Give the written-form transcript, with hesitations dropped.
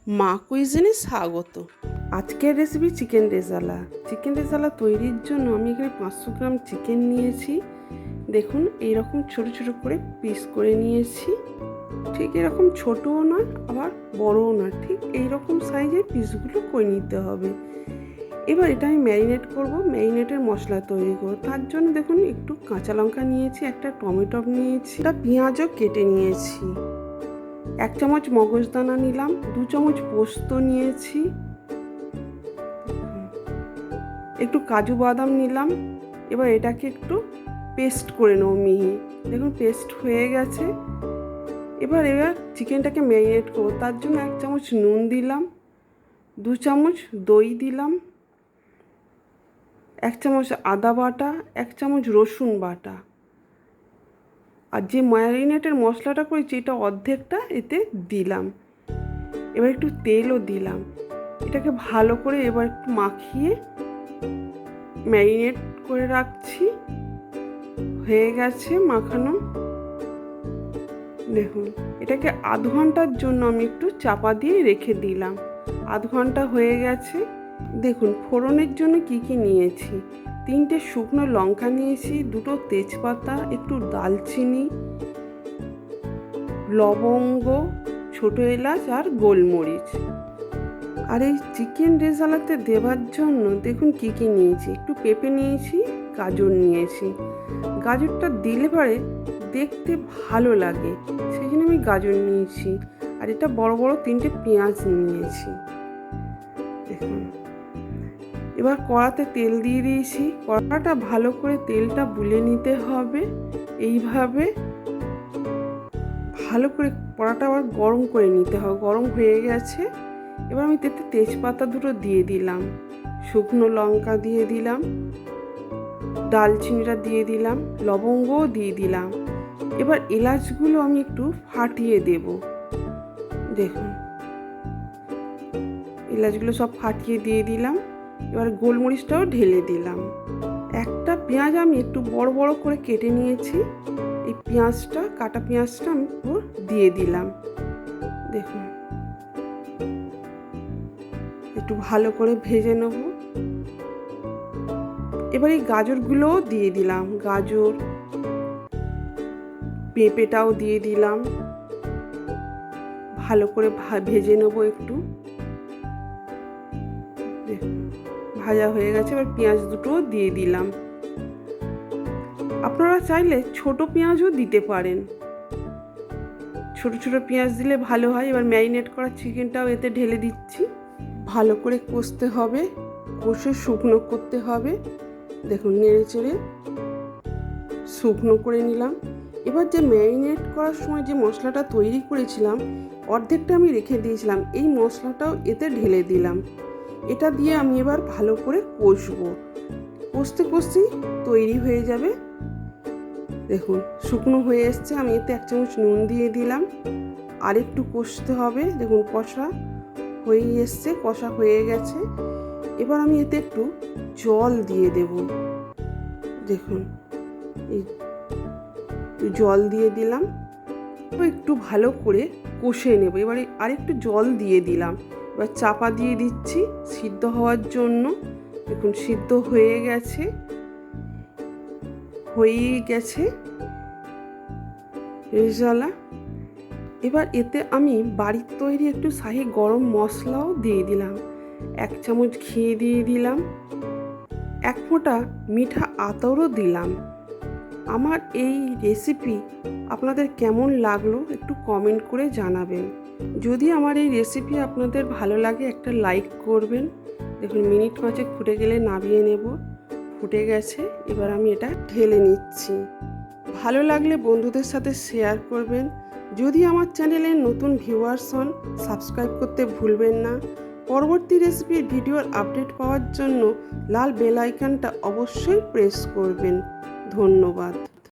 মা কুইজিনে স্বাগত। আজকের recipe chicken rezala. Chicken rezala তৈরির জন্য আমি এখানে 500 গ্রাম চিকেন নিয়েছি। দেখুন এইরকম ছোট ছোট করে পিস করে নিয়েছি। ঠিক এরকম ছোটও নয় আবার বড়ও নয়, ঠিক এইরকম সাইজের পিসগুলো করে নিতে হবে। এবার এটা আমি ম্যারিনেট করব, ম্যারিনেটের মশলা তৈরি করব। তার জন্য দেখুন একটু কাঁচা লঙ্কা নিয়েছি, একটা টমেটো নিয়েছি, একটা পেঁয়াজও কেটে নিয়েছি, 1 চামচ মগজদানা নিলাম, 2 চামচ পোস্ত নিয়েছি, একটু কাজু বাদাম নিলাম। এবার এটাকে একটু পেস্ট করে নেব মিহি। দেখুন পেস্ট হয়ে গেছে। এবার চিকেনটাকে ম্যারিনেট করবো। তার জন্য 1 চামচ নুন দিলাম, 2 চামচ দই দিলাম, 1 চামচ আদা বাটা, 1 চামচ রসুন বাটা। আর যে ম্যারিনেটের মশলাটা করেছি এটা অর্ধেকটা এতে দিলাম। এবার একটু তেলও দিলাম। এটাকে ভালো করে এবার একটু মাখিয়ে ম্যারিনেট করে রাখছি। হয়ে গেছে মাখানো। দেখুন এটাকে আধ ঘন্টার জন্য আমি একটু চাপা দিয়ে রেখে দিলাম। আধ ঘন্টা হয়ে গেছে। দেখুন ফোড়নের জন্য কি কি নিয়েছি: 3টে শুকনো লঙ্কা নিয়েছি, 2টো তেজপাতা, একটু দালচিনি, লবঙ্গ, ছোট এলাচ আর গোলমরিচ। আর এই চিকেন রেজালাতে দেওয়ার জন্য দেখুন কি কি নিয়েছি: একটু পেঁপে নিয়েছি, গাজর নিয়েছি। গাজরটা দিলে পরে দেখতে ভালো লাগে, সেই জন্য আমি গাজর নিয়েছি। আর এটা বড় বড় 3টে পেঁয়াজ নিয়েছি। দেখুন এবার কড়াতে তেল দিয়ে দিয়েছি। কড়াটা ভালো করে তেলটা বুলে নিতে হবে। এইভাবে ভালো করে কড়াটা আবার গরম করে নিতে হবে। গরম হয়ে গেছে। এবার আমি এতে তেজপাতা 2টো দিয়ে দিলাম, শুকনো লঙ্কা দিয়ে দিলাম, দালচিনিটা দিয়ে দিলাম, লবঙ্গও দিয়ে দিলাম। এবার এলাচগুলো আমি একটু ফাটিয়ে দেব। দেখুন এলাচগুলো সব ফাটিয়ে দিয়ে দিলাম। এবার গোলমরিচটাও ঢেলে দিলাম। একটা পেঁয়াজ আমি একটু বড় বড় করে কেটে নিয়েছি। এই পেঁয়াজটা, কাটা পেঁয়াজটা আমি পুরো দিয়ে দিলাম। দেখুন একটু ভালো করে ভেজে নেব। এবার এই গাজরগুলোও দিয়ে দিলাম, গাজর, পেঁপেটাও দিয়ে দিলাম। ভালো করে ভেজে নেব একটু। ভাজা হয়ে গেছে। এবার পেঁয়াজ দুটোও দিয়ে দিলাম। আপনারা চাইলে ছোট পেঁয়াজও দিতে পারেন, ছোট ছোট পেঁয়াজ দিলে ভালো হয়। এবার ম্যারিনেট করা চিকেনটাও এতে ঢেলে দিচ্ছি। ভালো করে কষতে হবে, কষে শুকনো করতে হবে। দেখুন নেড়ে চেড়ে শুকনো করে নিলাম। এবার যে ম্যারিনেট করার সময় যে মশলাটা তৈরি করেছিলাম অর্ধেকটা আমি রেখে দিয়েছিলাম, এই মশলাটাও এতে ঢেলে দিলাম। এটা দিয়ে আমি এবার ভালো করে কষবো। কষতে কষতেই তৈরি হয়ে যাবে। দেখুন শুকনো হয়ে এসছে। আমি এতে 1 চামচ নুন দিয়ে দিলাম। আর একটু কষতে হবে। দেখুন কষা হয়ে এসছে, কষা হয়ে গেছে। এবার আমি এতে একটু জল দিয়ে দেব। দেখুন এই জল দিয়ে দিলাম। একটু ভালো করে কষে নেব। এবারে আরেকটু জল দিয়ে দিলাম। এবার চাপা দিয়ে দিচ্ছি সিদ্ধ হওয়ার জন্য। দেখুন সিদ্ধ হয়ে গেছে, রেজালা। এবার এতে আমি বাড়ির তৈরি একটু শাহি গরম মশলাও দিয়ে দিলাম, 1 চামচ ঘি দিয়ে দিলাম, 1 ফোঁটা মিঠা আতরও দিলাম। আমার এই রেসিপি আপনাদের কেমন লাগলো একটু কমেন্ট করে জানাবেন। যদি আমার এই রেসিপি আপনাদের ভালো লাগে একটা লাইক করবেন। দেখুন মিনিট 5 ফুটে গেলে নামিয়ে নেব। ফুটে গেছে। এবার আমি এটা ঢেলে নিচ্ছি। ভালো লাগলে বন্ধুদের সাথে শেয়ার করবেন। যদি আমার চ্যানেলে নতুন ভিউয়ার্স হন সাবস্ক্রাইব করতে ভুলবেন না। পরবর্তী রেসিপির ভিডিওর আপডেট পাওয়ার জন্য লাল বেল আইকনটা অবশ্যই প্রেস করবেন। ধন্যবাদ।